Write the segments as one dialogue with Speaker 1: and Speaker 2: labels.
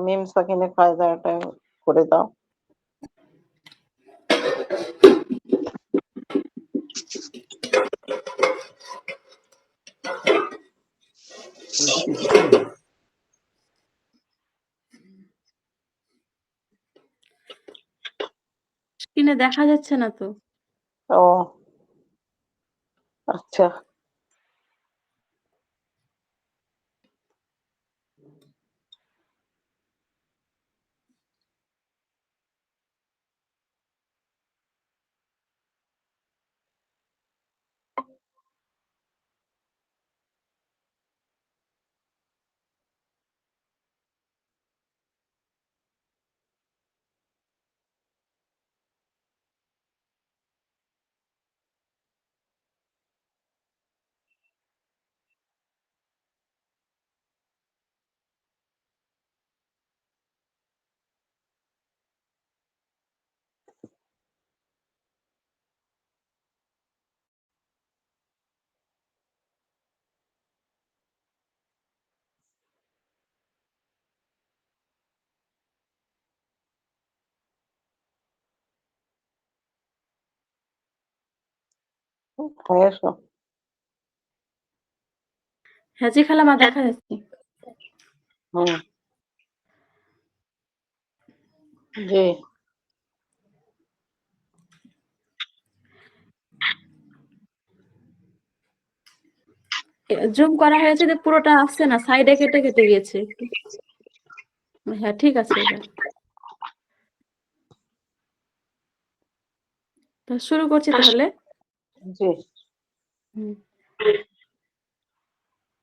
Speaker 1: মিম সাকিনের কায়দাটা করে দাও।
Speaker 2: স্ক্রিনে দেখা যাচ্ছে না তো।
Speaker 1: ও আচ্ছা, হয়ে এসো।
Speaker 2: হ্যাঁ জি খালামা, দেখা যাচ্ছে।
Speaker 1: হুম, জি
Speaker 2: জুম করা হয়েছে যে পুরোটা আসছে না, সাইডে কেটে কেটে গিয়েছে একটু। হ্যাঁ ঠিক আছে এবার। তো শুরু করছি তাহলে।
Speaker 1: জি।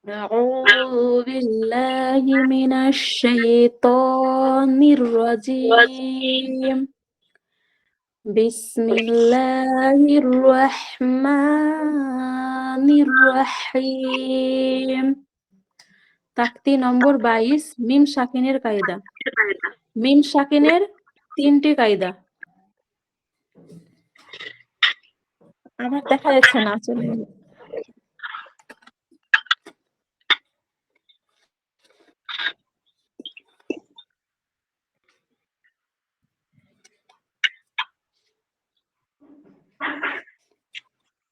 Speaker 2: أعوذ بالله من الشيطان الرجيم بسم الله الرحمن الرحيم তাকতি নম্বর 22 মিম সাকিনের কায়দা। মিম সাকিনের 3টি কায়দা। আমার দেখা যাচ্ছে না আসলে।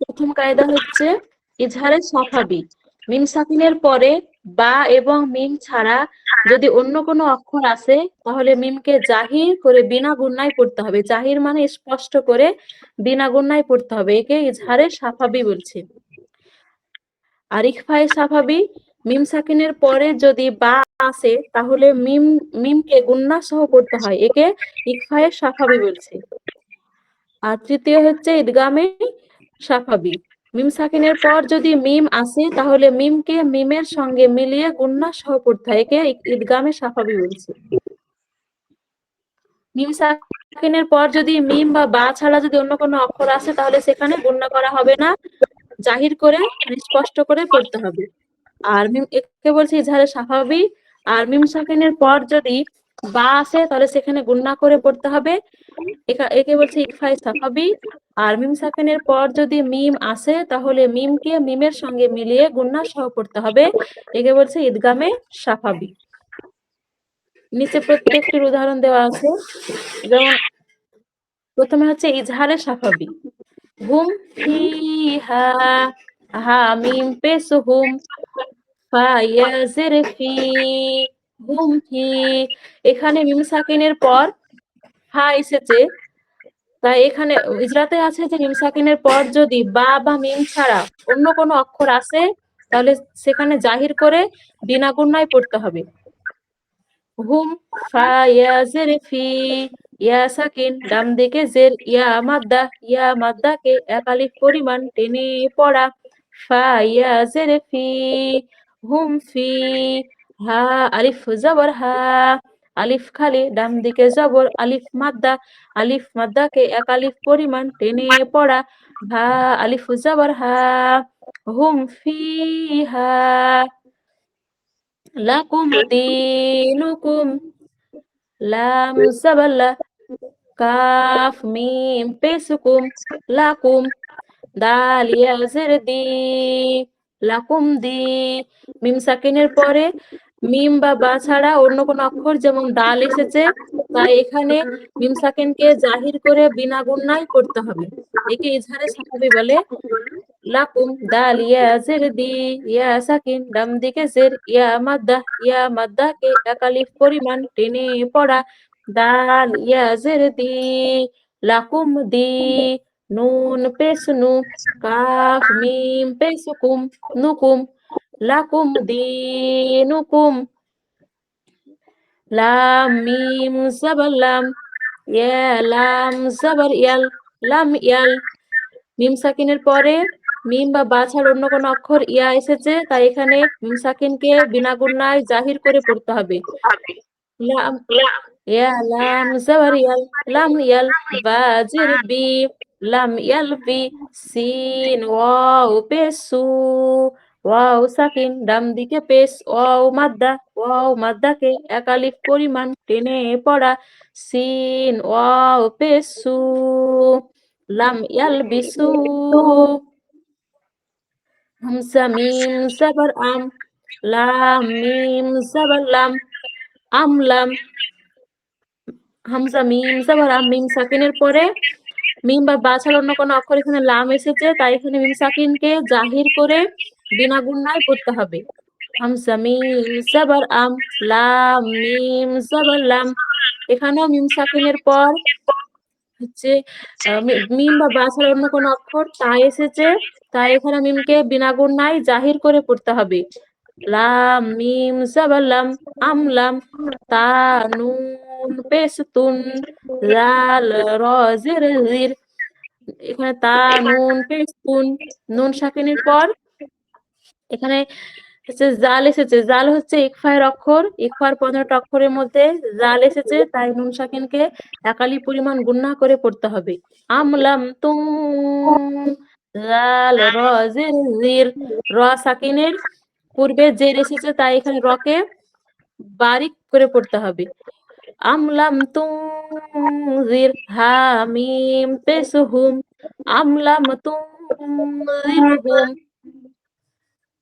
Speaker 2: প্রথম কায়দা হচ্ছে ইজহারে সাফাবি। মিম সাকিনের পরে বা এবং মিম ছাড়া যদি অন্য কোনো অক্ষর আসে তাহলে মিমকে জাহির করে বিনা গুণনায় পড়তে হবে। জাহির মানে স্পষ্ট করে বিনা গুণনায় পড়তে হবে। একে ইজহারে সাফাবি বলছে। আর ইখফায়ে সাফাবি, মিম সাকিনের পরে যদি বা আসে তাহলে মিমকে গুণনা সহ পড়তে হয়। একে ইখফায়ে সাফাবি বলছে। আর তৃতীয় হচ্ছে ইদগামে সাফাবি। মিম সাকিনের পর যদি মিম আসে তাহলে মিমকে মিমের সঙ্গে মিলিয়ে গুণনা সহ পড়তে হয়। একে ইদগামে সাফাবি বলছে। মিম সাকিনের পর যদি মিম বা বা ছাড়া যদি অন্য কোনো অক্ষর আসে তাহলে সেখানে গুণনা করা হবে না, জাহির করে মানে স্পষ্ট করে পড়তে হবে। আর মিম একে বলছে ইজহারে সাফাবি। আর মিম সাকিনের পর যদি বা আসে তাহলে সেখানে গুণনা করে পড়তে হবে, একে বলছে ইকফায়ে সাফাবি। আর মিম সাকিনের পর যদি মিম আসে তাহলে মিমকে মিমের সঙ্গে মিলিয়ে গুণনা সহ পড়তে হবে, একে বলছে ইদগামে সাফাবি। নিচে প্রত্যেকটির উদাহরণ দেওয়া আছে। যেমন প্রথমে হচ্ছে ইজহারে সাফাবি। হুম ফিহা, হা মিম পেশ হুম, ফা ইয়া জের ফি, হুম ফি। এখানে মিম সাকিনের পর ফা এসেছে, তাই এখানে ইজরাতে আছে যে মিম সাকিনের পর যদি বা মিম ছাড়া অন্য কোনো অক্ষর আসে তাহলে সেখানে জাহির করে বিনা গুণনায় পড়তে হবে। হুম ফা ইয়া জের ফি, ইয়া সাকিন ডান দিকে জের, ইয়া মাদ্দাকে এক আলিফ পরিমাণ টেনে পড়া। ফা ইয়া জের ফি, হুম ফি। হা আলিফ জবর হা, আলিফ খালি ডান দিকে জবর, আলিফ মাদ্দাকে এক আলিফ পরিমাণ টেনে পড়া। হা আলিফ জবর হা, হুম ফিহা। লাকুম দীনুকুম, লাম জবর লা, কাফ মিম পেশকুম, লাকুম। দাল ইয়া জের দি, লাকুম দি। মিম সাকিনের পরে মিম বা বা ছাড়া অন্য কোনো অক্ষর যেমন দাল এসেছে, তাই এখানে মিম সাকিনকে জাহির করে বিনা গুণনায় পড়তে হবে। একে ইজহারে সাহাবী বলে। লাকুম দাল ইয়া জের দি, ইয়া সাকিন ডাম দিকে জের, ইয়া মাদ্দাকে একালিফ পরিমাণ টেনে পড়া। দাল ইয়া জের দি, লাকুম দি, নুন পেশ নু, কাফ মিম পেশ কুম, নুকুম, লাকুম দিনুকুম, লাম মিম জাবার লাম, ইয়া লাম জাবার ইয়াল, লাম ইয়াল। মিম সাকিনের পরে মিম বা বা ছাড়া অন্য কোনো অক্ষর ইয়া এসেছে, তাই এখানে মিম সাকিনকে বিনা গুণনায় জাহির করে পড়তে হবে। লাম ইয়া লাম জাবার ইয়াল, লাম ইয়াল। বা জের বি, লাম ইয়াল বি। সিন ওয়াও পেশ সু, ওয়াও সাকিন ডাম দিকে পেশ, ওয়াও মাদ্দাকে একালিফ পরিমাণ টেনে পড়া। সিন ওয়াও পেশ সু, লাম ইয়ালবিসু। হামজা মিম জাবার আম, লাম মিম জাবার লাম, আমলাম। হামজা মিম জাবার আম, মিম সাকিনের পরে মিম বা বা ছাড়া অন্য কোনো অক্ষর এখানে লাম এসেছে, তাই এখানে মিম সাকিনকে জাহির করে বিনা গুণনায় পড়তে হবে। হামজা মিম জাবার আম, লাম মিম জাবার লাম। এখানেও মিম সাকিনের পর হচ্ছে মিম বা বা ছাড়া অন্য কোনো অক্ষর তা এসেছে, তাই এখানে মিমকে বিনা গুণনায় জাহির করে পড়তে হবে। লাম মিম জাবার লাম, আমলাম। তা নুন পেশ তুন, জাল র জের জির। এখানে তা নুন পেশ তুন, নুন সাকিনের পর এখানে হচ্ছে জাল এসেছে। জাল হচ্ছে ইকফায়ের অক্ষর। ইকফার 15টা অক্ষরের মধ্যে জাল এসেছে, তাই নুন সাকিনকে একালি পরিমাণ গুণনা করে পড়তে হবে। আমলাম তুম, জাল র জের জির। র সাকিনের পূর্বে জের এসেছে, তাই এখানে রকে বারিক করে পড়তে হবে। আমলাম তুনজির, হা মিম পেশ হুম, আমলাম তুনজিরহুম,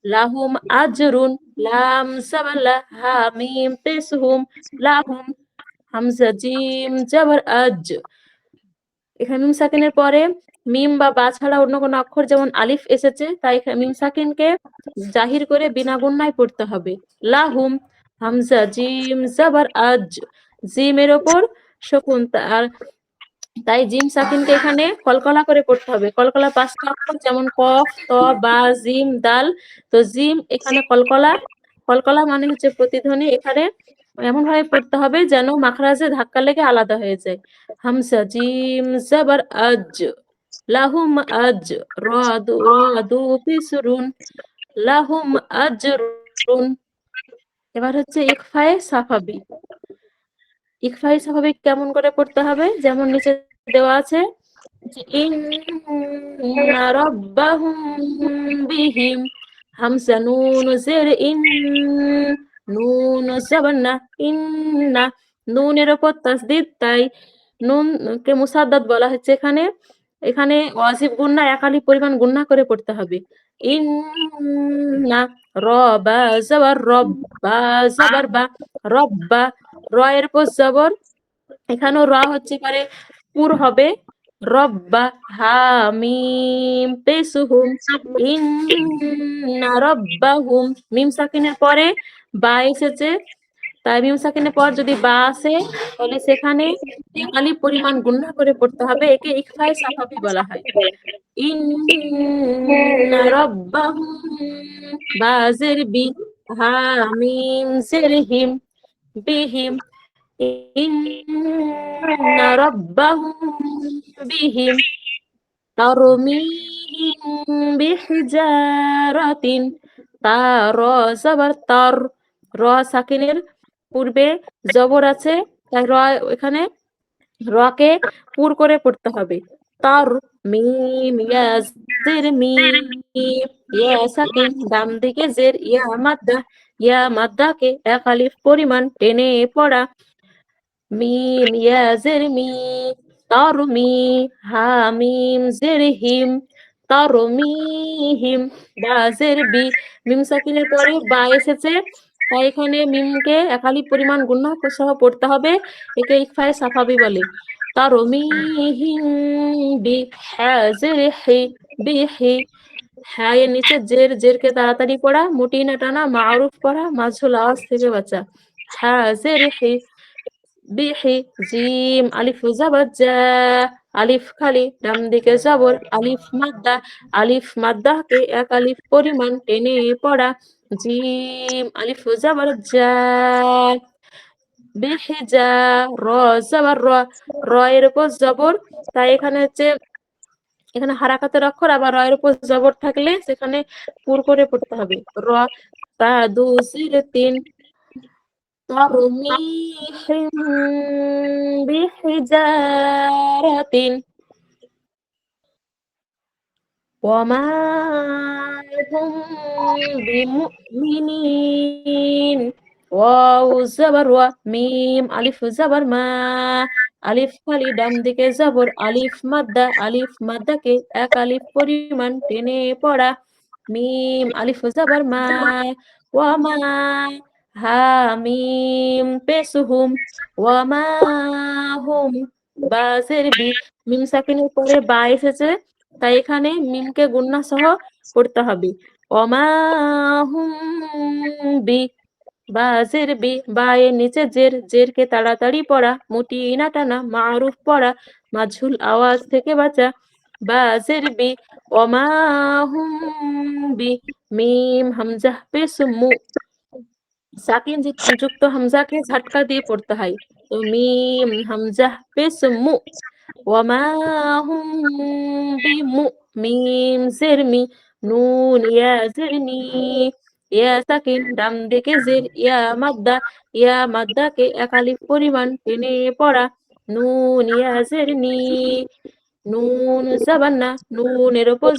Speaker 2: লাহুম আজরুন, লাম সাবালা, হা মিম পেশ হুম, লাহুম। হামজা জিম জাবার আজ। এখানে মিম সাকিনের পরে মিম বা বা ছাড়া অন্য কোনো অক্ষর যেমন আলিফ এসেছে, তাই এখানে মিম সাকিনকে জাহির করে বিনা গুণনায় পড়তে হবে। লাহুম। হামজা জিম জাবার আজ, জিমের ওপর সুকুন, তাই জিম সাকিনকে এখানে কলকলা করে পড়তে হবে। কলকলা 5টা অক্ষর যেমন কফ, ত, বা, জিম, দাল। তো জিম এখানে কলকলা, কলকলা মানে হচ্ছে প্রতিধ্বনি। এখানে এমন ভাবে পড়তে হবে যেন মাখরাজে ধাক্কা লেগে আলাদা হয়ে যায়। হামজা জিম জাবার আজ, লাহুম আজ, রাদু ফিসরুন, লাহুম আজরুন। এবার হচ্ছে ইকফায়ে সাফাবি। ইকফায়ে সাফাবি কেমন করে পড়তে হবে, যেমন নিচে দেওয়া আছে যে ইন্না রাব্বাহুম বিহিম। হামজা নুন জের ইন, নুন জাবার না, ইন্না। নুনের ওপর তাসদিদ, তাই নুনকে মুসাদ্দাদ বলা হচ্ছে এখানে। এখানে ওয়াজিব গুন্না একালি পরিমাণ গুন্না করে পড়তে হবে। ইন্না, র বা জাবার রব, বা জাবার বা, রব্বা। র এর উপর জবর, এখানেও র হচ্ছে পারে পুর হবে। রব্বা, হা মিম পেসুহুম, ইন্না রব্বাহুম। মিম সাকিনের পরে বা এসেছে, তাই মিম সাকিনের পর যদি বা আসে তাহলে সেখানে একালি পরিমাণ গুণনা করে পড়তে হবে। একে ইকফায়ে সাফাবি বলা হয়। ইন্না রব্বাহুম, বা জের বি, হা মিম জের হিম, বিহিম। ইন্না রাব্বাহুম বিহিম, তারমিহিম বিহিজারাতিন। তা র জবর তার, র সাকিনের পূর্বে জবর আছে, তাই র এখানে রকে পুর করে পড়তে হবে। তার মিম, ইয়া জের মি, ইয়া সাকিন ডান দিকে জের, ইয়া মাদ্দাকে এক আলিফ পরিমাণ টেনে পড়া। মিম ইয়া জের মি, তারমি, হা মিম জের হিম, তারমিহিম। বা জের বি, মিম সাকিনের পরে বা এসেছে, তাই এখানে মিমকে একালিফ পরিমাণ গুণা সহ পড়তে হবে। একে ইকফায়ে সাফাবি বলে। তারমিহিম বিহাযিহি বিহি, হ্যাঁ এর নিচে জেরকে তাড়াতাড়ি পড়া, মুটি না টানা, মারুফ পড়া, মাঝুল আওয়াজ থেকে বাঁচা। হাযিহি বিহি, জিম আলিফ জাবার জা, আলিফ খালি, ডান দিকে জবর, আলিফ মাদ্দাকে এক আলিফ পরিমাণ টেনে পড়া, জিম আলিফ জাবার জা, বিহিজা, র জাবার র এর উপর জবর, তাই এখানে হচ্ছে এখানে হারাকাতের অক্ষর, আবার র এর উপর জবর থাকলে সেখানে পুর করে পড়তে হবে। র তা দু জির তিন, ترميهم بحجارة وما هم بمؤمنين। ওয়াও জবর ওয়া, মিম আলিফ জবর মা, আলিফ খালি, ডান দিকে জবর, আলিফ মাদ্দাকে এক আলিফ পরিমাণ টেনে পড়া, মিম আলিফ জবর মা, ওয়া মা, হা মিম পেসুহুম, ওয়া মা হুম, বাজের বি, মিম সাকিনের পরে বা এসেছে, তাই এখানে মিমকে গুন্না সহ পড়তে হবে। ওমা হুম বি, বাজের বি, বা এর নিচে জেরকে তাড়াতাড়ি পড়া, মুটি না টানা, মারুফ পড়া, মাঝুল আওয়াজ থেকে বাঁচা, বাজের বি, ওমা হুম বি, মিম হামজা পেশ মু, সাকিন যুক্ত হামজাকে ঝটকা দিয়ে পড়তে হয়। তো মিম হামজা পেশ মু, ওয়ামা হুম বিমুমিন, জের মি, নুন ইয়া জের নি, ইয়া সাকিন, ডান দিকে জের, ইয়া মাদ্দাকে এক আলিফ পরিমাণ টেনে পড়া, নুন ইয়া জের নি, নুন জাবান্না, নুনের উপর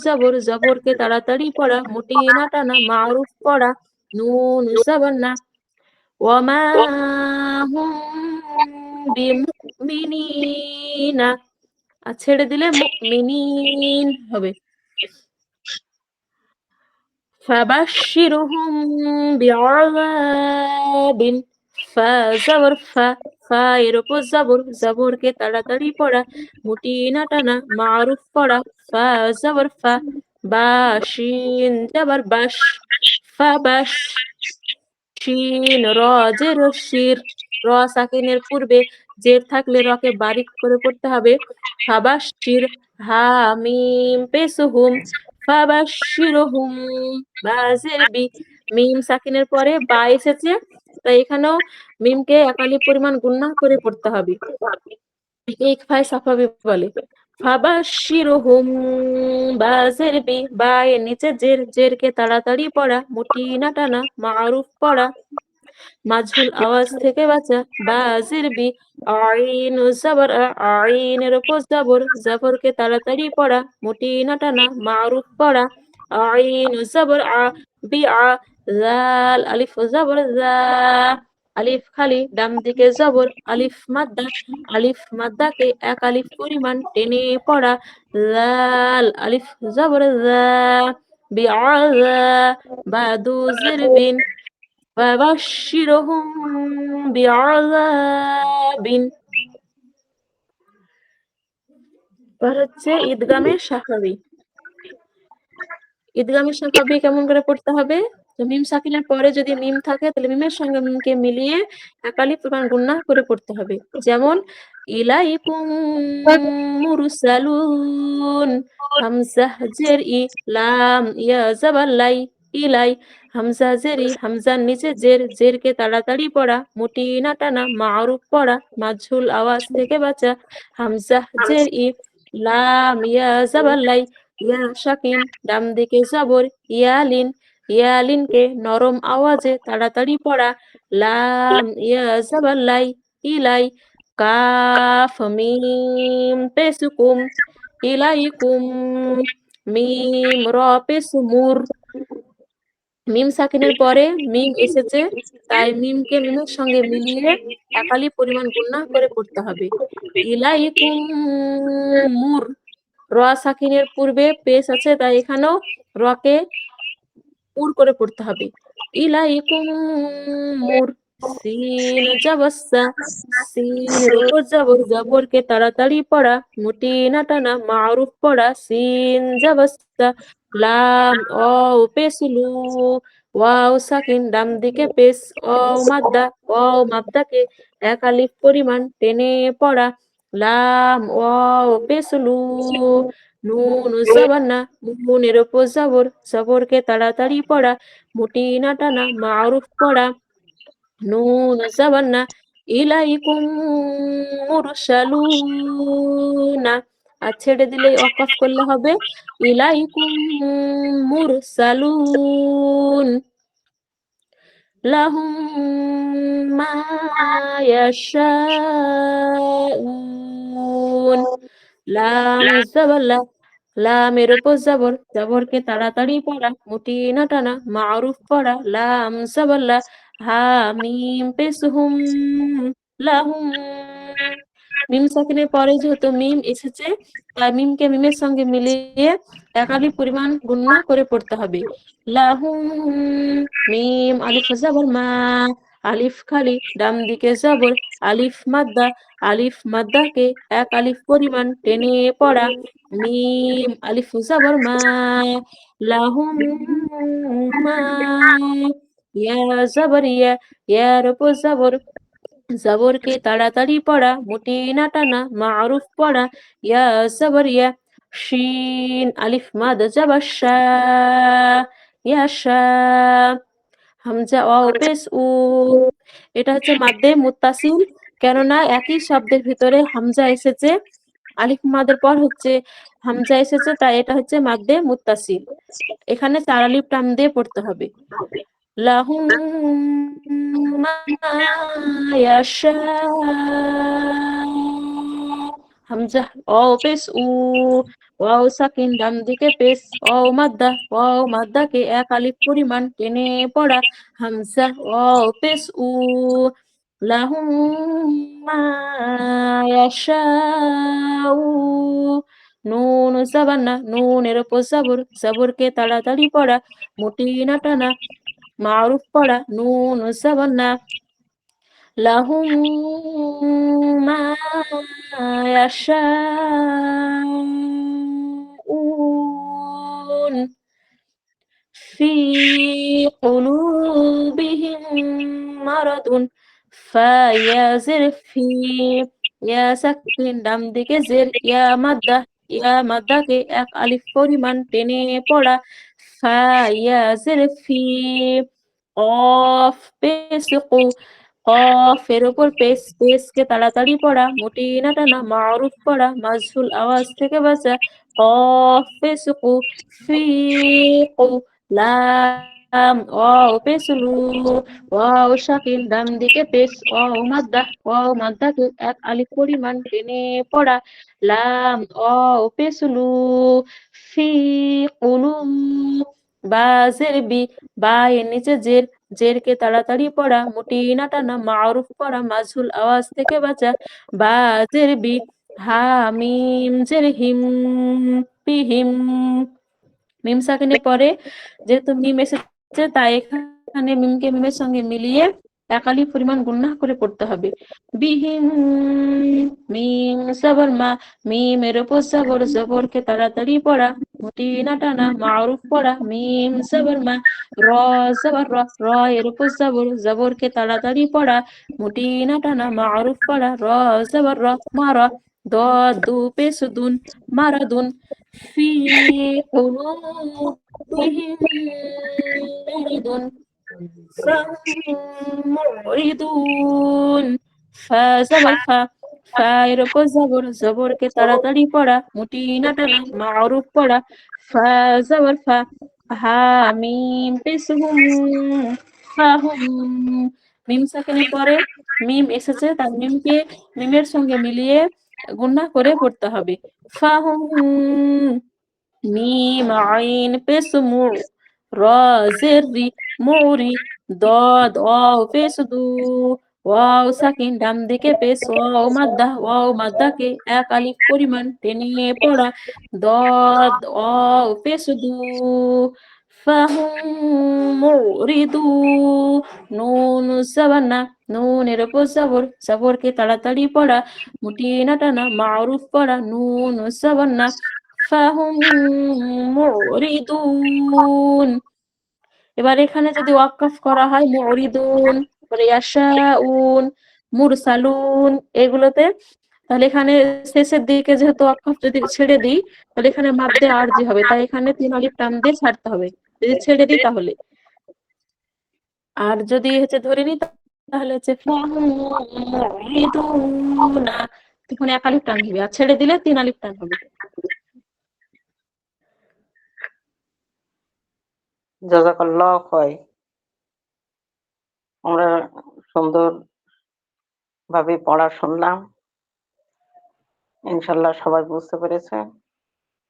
Speaker 2: জবরকে তাড়াতাড়ি পড়া, মুটি না টানা, মারুফ পড়া, নুন জাবান্না, ওয়ামা হুম বিমুমিনিনা, আর ছেড়ে দিলে মুমিনিন হবে। ফাবাশশিরহুম বিআযাবিন, ফা জবর ফা এর উপর জবরকে তাড়াতাড়ি পড়া, মুটি না টানা, মারুফ পড়া, ফা জবর ফা, বা শিন জবর বাশ, ফাবাশ, শিন র জের শির, র সাকিনের পূর্বে জের থাকলে রকে বারিক করে পড়তে হবে। ফাবাশশির, হা মিম পেসুহুম, ফাবাশশিরহুম, বাজের বি, মিম সাকিনের পরে বা এসেছে, তাই এখানেও মিমকে একালি পরিমাণ গুণনা করে পড়তে হবে। ইকফায়ে সাফাবি বলে। ফাবাশশিরহুম, বাজের বি, বা এর নিচে জেরকে তাড়াতাড়ি পড়া, মুটি না টানা, মারুফ পড়া, মাঝুল আওয়াজ থেকে বাঁচা, বাজির বি, আইন জবর আইনের উপর জবরকে তাড়াতাড়ি পড়া, মুটি না টানা, মারুফ পড়া, আইন জবর বি, জাল আলিফ জবর জা, আলিফ খালি, ডান দিকে জবর, আলিফ মাদ্দাকে এক আলিফ পরিমাণ টেনে পড়া, জাল আলিফ জবর জা, বিআযা, বা দু জিরবিন, فبشرهم بعذاب। এবার হচ্ছে ঈদগামে সাফাবি। ঈদগামে সাফাবি কেমন করে পড়তে হবে? তো মিম সাকিনের পরে যদি মিম থাকে তাহলে মিমের সঙ্গে মিমকে মিলিয়ে একালি পরিমাণ গুণা করে পড়তে হবে। যেমন ইলাইকুম মুরসালুন, হামজা জের ই, লাম ইয়া জাবার লাই, ইলাই, হামজা জের ই, হামজার নিচে জেরকে তাড়াতাড়ি পড়া, মুটি না টানা, মারুফ পড়া, মাঝুল আওয়াজ থেকে বাঁচা, হামজা জের ই, লাম ইয়া জাবার লাই, ইয়া সাকিন, ডান দিকে জবর, ইয়ালিনকে নরম আওয়াজে তাড়াতাড়ি পড়া, লাম ইয়া জাবার লাই, ইলাই, কাফ মিম পেসুকুম, ইলাইকুম, মিম র পেসুমুর, মিম সাকিনের পরে মিম এসেছে, তাই মিমকে মিমের সঙ্গে মিলিয়ে একালি পরিমাণ গুণা করে পড়তে হবে। ইলাইকুম মুর, র সাকিনের পূর্বে পেশ আছে, তাই এখানেও রকে পুর করে পড়তে হবে। ইলাইকুম মুর সিন জাবাসা সিনের উপর জবর জবরকে তাড়াতাড়ি পড়া মুটি না টানা মারুফ পড়া সিন জাবাসা লাম ও পেসলু ওয়াও সাকিন ডান দিকে পেস ও মাদ্দা ও মাদ্দাকে এক আলিফ পরিমাণ টেনে পড়া লাম ও পেসলু নুন জাবান্না নুনের উপর জবর জবরকে তাড়াতাড়ি পড়া মুটি না টানা মারুফ পড়া নুন জাবান্না ইলাইকুম মুরসালুনা আর ছেড়ে দিলে ওয়াকফ করলে হবে ইলাইকুম মুরসালুন লাহুম মা ইয়াশাউন লাম জাবাল্লা লামের উপর জবর জবরকে তাড়াতাড়ি পড়া মুটি না টানা মারুফ পড়া লাম জাবাল্লা হা মিম পেশ হুম লাহুম মিম সাকিনের পরে যেহেতু মিম এসেছে তাই মিমকে মিমের সঙ্গে মিলিয়ে একাধিক পরিমাণ গুণনা করে পড়তে হবে লাহুম মিম আলিফ জবর মা আলিফ খালি ডান দিকে জবর আলিফ মাদ্দাকে এক আলিফ পরিমাণ টেনে পড়া মিম আলিফ জবর মা লাহুম মা ইয়া জবর ইয়ার উপর জবর জবরকে তাড়াতাড়ি পড়া মুটি না টানা মারুফ পড়া ইয়া জবর ইয়া শিন আলিফ মাদ জাবাশা ইয়াশা হামজা ওয়াও পেশ উ এটা হচ্ছে মাদ্দে মুত্তাসিল কেননা একই শব্দের ভিতরে হামজা এসেছে আলিফ মাদের পর হচ্ছে হামজা এসেছে তাই এটা হচ্ছে মাদ্দে মুত্তাসিল এখানে 4 আলিফ টান দিয়ে পড়তে হবে লাহুম মা ইয়াশা হামজা ওয়াও পেশ উ ওয়াও সাকিন ডান দিকে পেশ ওয়াও মাদ্দাকে এক আলিফ পরিমাণ টেনে পড়া হামজা ওয়াও পেশ উ লাহুম মা ইয়াশাউ নুন জাবান্না নুনের উপর জবর জবরকে তাড়াতাড়ি পড়া মুটি না টানা মারুফ পড়া নুন জাবান্না লাহুম মা ইয়াশাউন ফি কুলুবিহিম মারাদুন ফায়াজির ফি ইয়া সাকিন ডান দিকে জের ইয়া মাদ্দাকে এক আলিফ পরিমাণ টেনে পড়া ফায়াজির ফি কফ পেশ কু কফের উপর পেশকে তাড়াতাড়ি পড়া মুটি না টানা মারুফ পড়া মাজহুল আওয়াজ থেকে বাঁচা কফ পেশ কু ফি কু লাম ওয়াও পেশ লু ওয়াও শাকিন ডান দিকে পেশ ওয়াও মাদ্দাকে এক আলিফ পরিমাণ টেনে পড়া লাম ওয়াও পেশ লু ফি কুলু বা জের বি বা এর নিচে জেরকে তাড়াতাড়ি পড়া মুটি না টানা মারুফ পড়া মাজহুল আওয়াজ থেকে বাঁচা বা জের বি হা মিম জের হিম পিহিম মিম সাকিনের পরে যেহেতু মিম এসেছে তাই এখানে মিমকে মিমের সঙ্গে মিলিয়ে একালি পরিমাণ গুণনা করে পড়তে হবে বিহিম মিম জবর মা মিমের উপর জবরকে তাড়াতাড়ি পড়া মুটি না টানা মারুফ পড়া মিম জবর মা র জবর র এর উপর জবরকে তাড়াতাড়ি পড়া মুটি না টানা মারুফ পড়া র জবর মারা দু পেশ দুন মারাদুন في قلوبهم مرض فهم معرضون فزبر ফায়ের উপর জবরকে তাড়াতাড়ি পড়া মুটি না টানা মারুফ পড়া জবর হা মিম পেশ হুম ফাহুম মিম সাকিনের পরে মিম এসেছে তার মিমকে মিমের সঙ্গে মিলিয়ে গুণনা করে পড়তে হবে ফাহুম মিম আইন পেশ মু র জের রি মুরি দদ ওয়াও পেশ দু ওয়াও সাকিন ডান দিকে পেশ ওয়াও মাদ্দাকে এক আলিফ পরিমাণ টেনে পড়া দদ ওয়াও পেশ দু ফাহুম মুরিদুন। নুন সাবার না, নুনের উপর সাবর, সাবরকে তাড়াতাড়ি পড়া, মুটি না টানা, মারুফ পড়া, নুন সাবার না, ফাহুম মুরিদুন। এবার এখানে যদি ওয়াকফ করা হয় মুরিদুন, তারপরে ইয়াশাউন, মুরসালুন, এগুলোতে, তাহলে এখানে শেষের দিকে যেহেতু ওয়াকফ যদি ছেড়ে দিই, তাহলে এখানে মাদ্দে আরজি হবে, তাই এখানে 3 আলিফ টান দিয়ে ছাড়তে হবে যদি ছেড়ে দিই তাহলে। আর যদি হচ্ছে ধরে নিই তাহলে হচ্ছে মুরিদুনা, তখন 1 আলিফ টান হবে, আর ছেড়ে দিলে 3 আলিফ টান হবে।
Speaker 1: জাযাকাল্লাহ খায়। আমরা সুন্দর ভাবে পড়া শুনলাম। ইনশাআল্লাহ সবাই বুঝতে পেরেছে।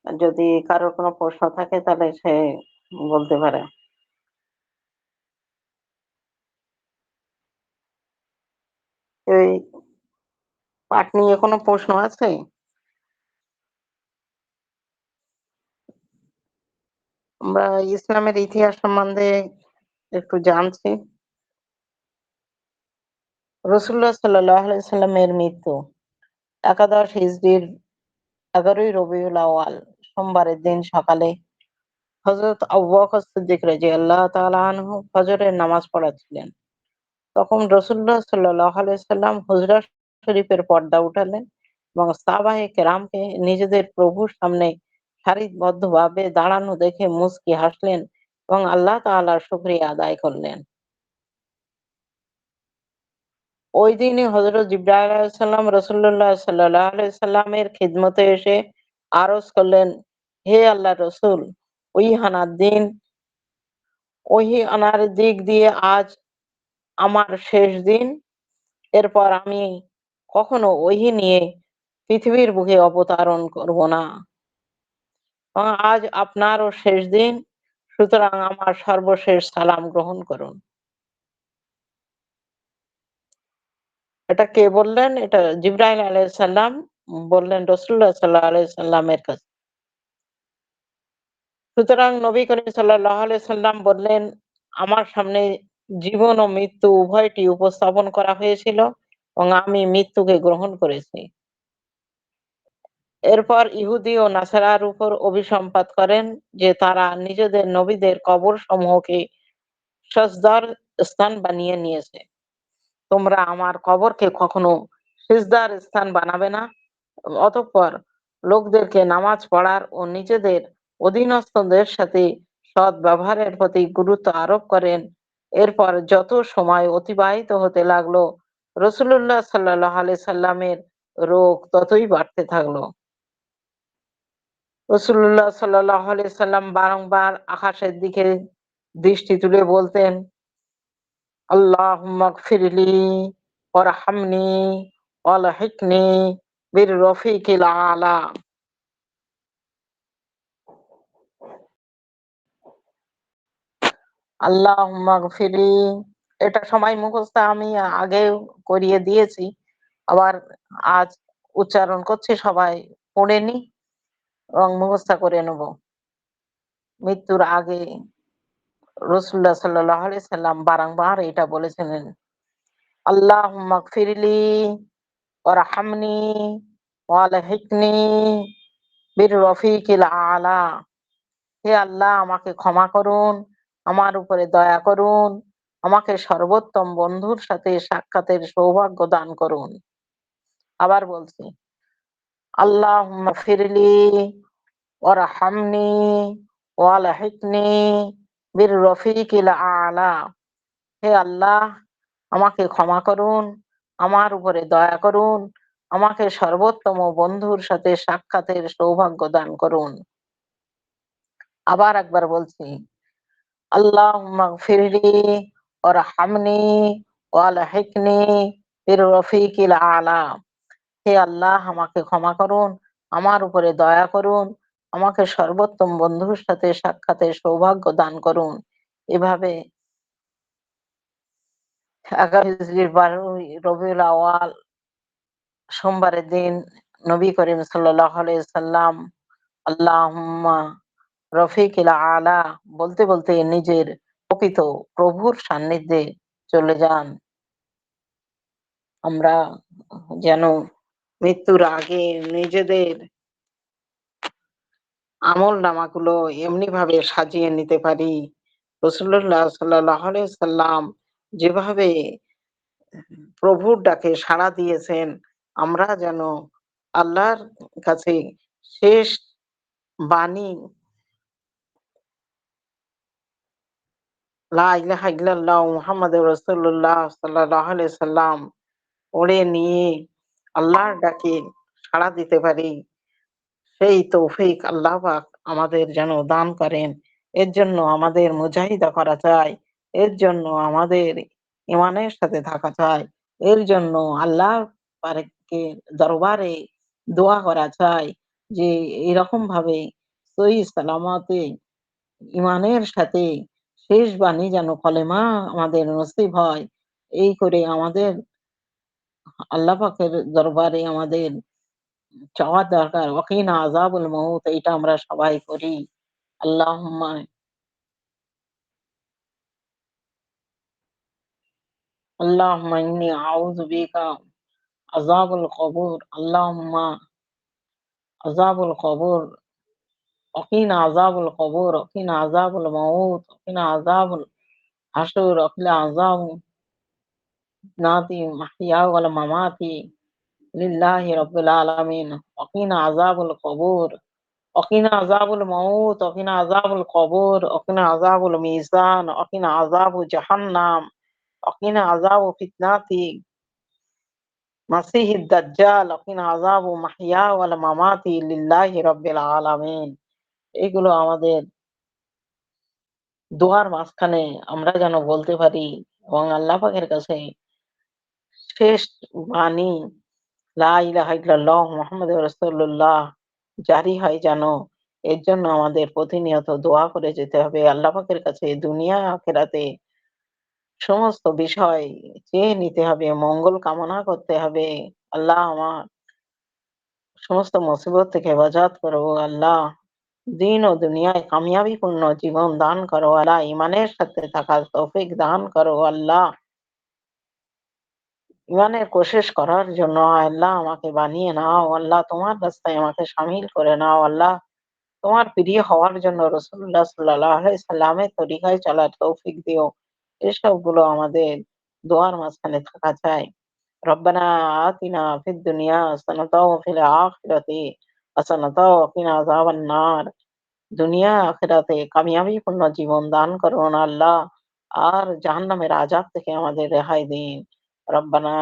Speaker 1: যদি কারোর কোনো প্রশ্ন থাকে তাহলে সে বলতে পারে। এই পাঠ নিয়ে কোনো প্রশ্ন আছে? আমরা ইসলামের ইতিহাস সম্বন্ধে একটু জানছি। রাসূলুল্লাহ সাল্লাল্লাহু আলাইহি সাল্লামের মৃত্যু ১১ হিজরির ১১ই রবিউল আউয়াল সোমবারের দিন সকালে হযরত আবু বকর সিদ্দিক রাদিয়াল্লাহু তাআলা আনহু ফজরের নামাজ পড়াচ্ছিলেন। তখন রাসূলুল্লাহ সাল্লাল্লাহু আলাইহি সাল্লাম হুজরা শরীফের পর্দা উঠালেন এবং সাহাবায়ে কেরামকে নিজেদের প্রভুর সামনে সারিবদ্ধভাবে দাঁড়ানো দেখে মুচকি হাসলেন এবং আল্লাহ তাআলার শুকরিয়া আদায় করলেন। ওই দিনই হযরত জিবরাইল আলাইহিস সালাম রাসূলুল্লাহ সাল্লাল্লাহু আলাইহি সাল্লামের খিদমতে এসে আরজ করলেন, হে আল্লাহর রাসূল, ওহী আনার দিক দিয়ে আজ আমার শেষ দিন। এরপর আমি কখনো ওহী নিয়ে পৃথিবীর বুকে অবতারণ করব না। আজ আপনারও শেষ দিন, সুতরাং আমার সর্বশেষ সালাম গ্রহণ করুন। এটা কে বললেন? এটা জিবরাইল আলাইহিস সালাম বললেন রাসূলুল্লাহ সাল্লাল্লাহু আলাইহি সাল্লামের কাছে। সুতরাং নবী করিম সাল্লাল্লাহু আলাইহি সাল্লাম বললেন, আমার সামনে জীবন ও মৃত্যু উভয়টি উপস্থাপন করা হয়েছিল এবং আমি মৃত্যুকে গ্রহণ করেছি। এরপর ইহুদি ও নাসারার উপর অভিসম্পাত করেন যে তারা নিজেদের নবীদের কবর সমূহকে সজদার স্থান বানিয়ে নিয়েছে। তোমরা আমার কবরকে কখনো সিজদার স্থান বানাবে না। অতঃপর লোকদেরকে নামাজ পড়ার ও নিজেদের অধীনস্থদের সাথে সৎ ব্যবহারের প্রতি গুরুত্ব আরোপ করেন। এরপর যত সময় অতিবাহিত হতে লাগলো, রাসূলুল্লাহ সাল্লাল্লাহু আলাইহি সাল্লামের রোগ ততই বাড়তে থাকলো। রাসূলুল্লাহ সাল্লাল্লাহু আলাইহি সাল্লাম বারংবার আকাশের দিকে দৃষ্টি তুলে বলতেন, আল্লাহুম্মা গফিরলি ওয়ারহামনি ওয়ালহিকনি বির রফিকিল আলা। আল্লাহুম্মা গফিরলি, এটা সবাই মুখস্থ, আমি আগেও করিয়ে দিয়েছি। আবার আজ উচ্চারণ করছি, সবাই পড়ে নি এবং মুখস্থ করে নেব। মৃত্যুর আগে রাসূলুল্লাহ সাল্লাল্লাহু আলাইহি সাল্লাম বারংবার এটা বলেছিলেন, আল্লাহুম্মা গফিরলি ওয়ারহামনি ওয়ালহিকনি বির রফিকিল আলা। হে আল্লাহ, আমাকে ক্ষমা করুন, আমার উপরে দয়া করুন, আমাকে সর্বোত্তম বন্ধুর সাথে সাক্ষাতের সৌভাগ্য দান করুন। আবার বলছি, আল্লাহুম্মা গফিরলি ওয়ারহামনি ওয়ালহিকনি বির রফিকিল আলা। হে আল্লাহ, আমাকে ক্ষমা করুন, আমার উপরে দয়া করুন, আমাকে সর্বোত্তম বন্ধুর সাথে সাক্ষাতের সৌভাগ্য দান করুন। আবার একবার বলছি, আল্লাহুম্মা গফিরলি ওয়ারহামনি ওয়ালহিকনি বির রফিকিল আলা। হে আল্লাহ, আমাকে ক্ষমা করুন, আমার উপরে দয়া করুন, আমাকে সর্বোত্তম বন্ধুর সাথে সাক্ষাতের সৌভাগ্য দান করুন। এভাবে ১১ হিজরির ১২ই রবিউল আউয়াল সোমবারের দিন নবী করিম সাল্লাল্লাহু আলাইহি সাল্লাম আল্লাহুম্মা রফিকিল আলা বলতে বলতে নিজের প্রকৃত প্রভুর সান্নিধ্যে চলে যান। আমরা যেন মৃত্যুর আগে নিজেদের আমলনামাগুলো এমনিভাবে সাজিয়ে নিতে পারি, রাসূলুল্লাহ সাল্লাল্লাহু আলাইহি সাল্লাম যেভাবে প্রভুর ডাকে সাড়া দিয়েছেন, আমরা যেন আল্লাহর কাছে শেষ বাণী লা ইলাহা ইল্লাল্লাহ মুহাম্মাদুর রাসূলুল্লাহ সাল্লাল্লাহু আলাইহি সাল্লাম পড়ে নিয়ে আল্লাহর ডাকে সাড়া দিতে পারি। সেই তৌফিক আল্লাহ পাক আমাদের যেন দান করেন। এর জন্য আমাদের মুজাহিদা করা চাই। এর জন্য আমাদের ঈমানের সাথে থাকা চাই। এর জন্য আল্লাহ পাকের দরবারে দোয়া করা চাই যে এরকমভাবে সহি সালামতে ঈমানের সাথে শেষ বাণী যেন কলেমা আমাদের নসিব হয়। এই করে আমাদের আল্লাহ পাকের দরবারে আমাদের চাওয়া দরকার। ওয়াকিনা আযাবুল মাউত এইটা আমরা সবাই করি। আল্লাহুম্মা আল্লাহুম্মা ইন্নী আউযু বিকা আযাবুল কবর। আল্লাহুম্মা আযাবুল কবর, ওয়াকিনা আযাবুল কবর, ওয়াকিনা আযাবুল মাউত, ওয়াকিনা আযাবুল হাসর, ওয়াকিনা আযাব নাতি মাহইয়া ওয়াল মামাতি লিল্লাহি রাব্বিল আলামিন। ওয়াকিনা আযাবুল কবর, ওয়াকিনা আযাবুল মাউত, ওয়াকিনা আযাবুল কবর, ওয়াকিনা আযাবুল মিজান, ওয়াকিনা আযাবু জাহান্নাম, ওয়াকিনা আযাবু ফিতনাতি মাসিহিদ দাজ্জাল, ওয়াকিনা আযাবু মাহইয়া ওয়াল মামাতি লিল্লাহি রাব্বিল আলামিন। এগুলো আমাদের দোয়ার মাঝখানে আমরা যেন বলতে পারি এবং আল্লাহ পাকের কাছে শেষ বাণী লা ইলাহা ইল্লাল্লাহ মুহাম্মাদুর রাসূলুল্লাহ জারি হয় যেন, এর জন্য আমাদের প্রতিনিয়ত দোয়া করে যেতে হবে। আল্লাহ পাকের কাছে দুনিয়া আখিরাতে সমস্ত বিষয় চেয়ে নিতে হবে, মঙ্গল কামনা করতে হবে। আল্লাহ আমার সমস্ত মুসিবত থেকে হেফাজত করো আল্লাহ। দিন ও দুনিয়ায় কামিয়াবিপূর্ণ জীবন দান করো আল্লাহ। ঈমানের সাথে থাকার তৌফিক দান করো আল্লাহ। ঈমানের কোশিশ করার জন্য আল্লাহ আমাকে বানিয়ে নাও আল্লাহ। তোমার রাস্তায় আমাকে শামিল করে নাও আল্লাহ। তোমার প্রিয় হওয়ার জন্য রাসূলুল্লাহ সাল্লাল্লাহু আলাইহি সাল্লামের তরিকায় চলার তৌফিক দিও। এসবগুলো আমাদের দোয়ার মাঝখানে থাকা চাই। রব্বানা আতিনা ফিদ দুনিয়া হাসানাতাও ওয়া ফিল আখিরাতি হাসানাতাও ওয়া কিনা আযাবান নার। দুনিয়া আখিরাতে কামিয়াবিপূর্ণ জীবন দান করুন আল্লাহ। আর জাহান্নামের আযাব থেকে আমাদের রেহাই দিন। রব্বানা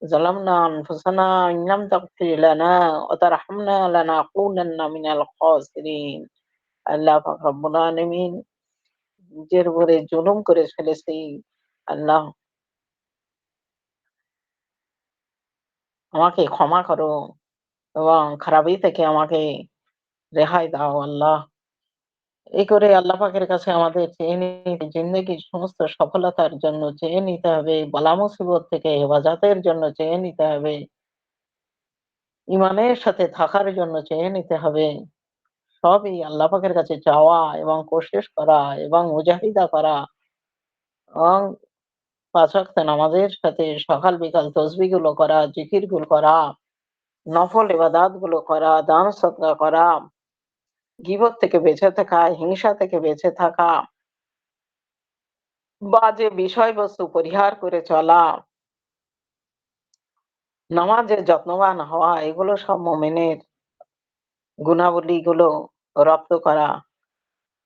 Speaker 1: যালামনা আনফুসানা ইন লাম তাগফির লানা ওয়া তারহামনা লানাকুনান্না মিনাল খাসিরিন। আল্লাহ পাক রব্বুল আলামিন নিজের উপরে জুলুম করে ফেলেছি। আল্লাহ আমাকে ক্ষমা করো এবং খারাপি থেকে আমাকে রেহাই দাও আল্লাহ। এই করে আল্লাহ পাকের কাছে আমাদের চেয়ে নিতে জিন্দেগির সমস্ত সফলতার জন্য চেয়ে নিতে হবে, বালা মুসিবত থেকে হেফাজতের জন্য চেয়ে নিতে হবে, ঈমানের সাথে থাকার জন্য চেয়ে নিতে হবে। সবই আল্লাহ পাকের কাছে চাওয়া এবং কোশিশ করা এবং মুজাহিদা করা এবং ৫ ওয়াক্ত নামাজের সাথে সকাল বিকাল তসবিহ গুলো করা, জিকির গুলো করা, নফল ইবাদাত গুলো করা, দান সদকা করা, গীবত থেকে বেঁচে থাকা, হিংসা থেকে বেঁচে থাকা, বাজে বিষয়বস্তু পরিহার করে চলা, নামাজের যত্নবান হওয়া এগুলো সব মুমিনের গুণাবলীগুলো রপ্ত করা।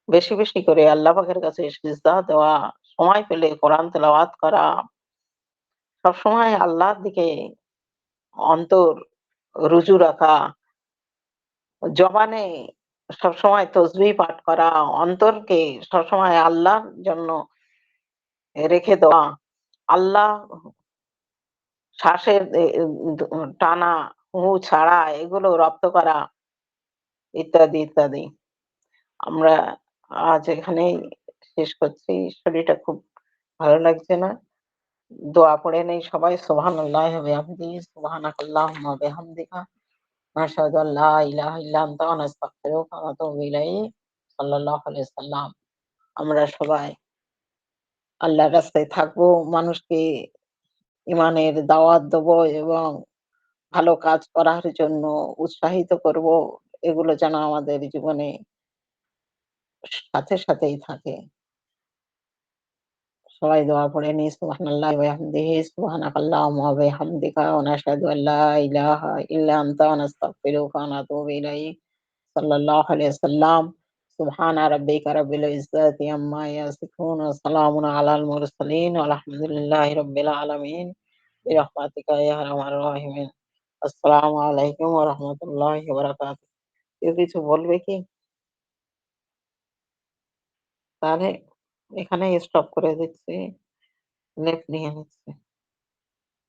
Speaker 1: বেশি, বেশি করে আল্লাহ পাকের কাছে সিজদা দেওয়া, সময় পেলে কোরআন তেলাওয়াত করা, সবসময় আল্লাহর দিকে অন্তর রুজু রাখা, জবানে সবসময় তসবিহ পাঠ করা, অন্তরকে সবসময় আল্লাহর জন্য রেখে দেওয়া, আল্লাহ শ্বাসের টানা, হু ছাড়া এগুলো রপ্ত করা ইত্যাদি, ইত্যাদি। আমরা আজ এখানেই শেষ করছি। শরীরটা খুব ভালো লাগছে না। দোয়া পড়ে নেই সবাই। সুবহানাল্লাহি ওয়া বিহামদিহি, সুবহানাকাল্লাহুম্মা ওয়া বিহামদিকা, নাশহাদু আল্লা ইলাহা ইল্লা আনতা, নাস্তাগফিরুকা ওয়া নাতুবু ইলাইক। সাল্লাল্লাহু আলাইহি সাল্লাম। আমরা সবাই আল্লাহর রাস্তায় থাকবো, মানুষকে ঈমানের দাওয়াত দেবো এবং ভালো কাজ করার জন্য উৎসাহিত করব। এগুলো যেন আমাদের জীবনে সাথেই থাকে। সবাই দোয়া পড়ে নিই সুবহানাল্লাহি ওয়া বিহামদিহি সুবহানাকাল্লাহুম্মা ওয়া বিহামদিকা ওয়া নাশহাদু আল লা ইলাহা ইল্লা আনতা নাস্তাগফিরুকা ওয়া নাতুবু ইলাইক। সাল্লাল্লাহু আলাইহি ওয়াসাল্লাম। সুবহানা রাব্বিকা রাব্বিল ইজ্জাতি আম্মা ইয়াসিফুন ওয়া সালামুন আলাল মুরসালিন ওয়ালহামদুলিল্লাহি রাব্বিল আলামিন। বিরহমাতিকা ইয়া আরহামার রাহিমিন। আসসালামু আলাইকুম ওয়া রাহমাতুল্লাহি ওয়া বারাকাতুহু। কেউ কিছু বলবে কি? তাহলে এখানেই স্টপ করে দিচ্ছি। নেট নিয়ে নিচ্ছি।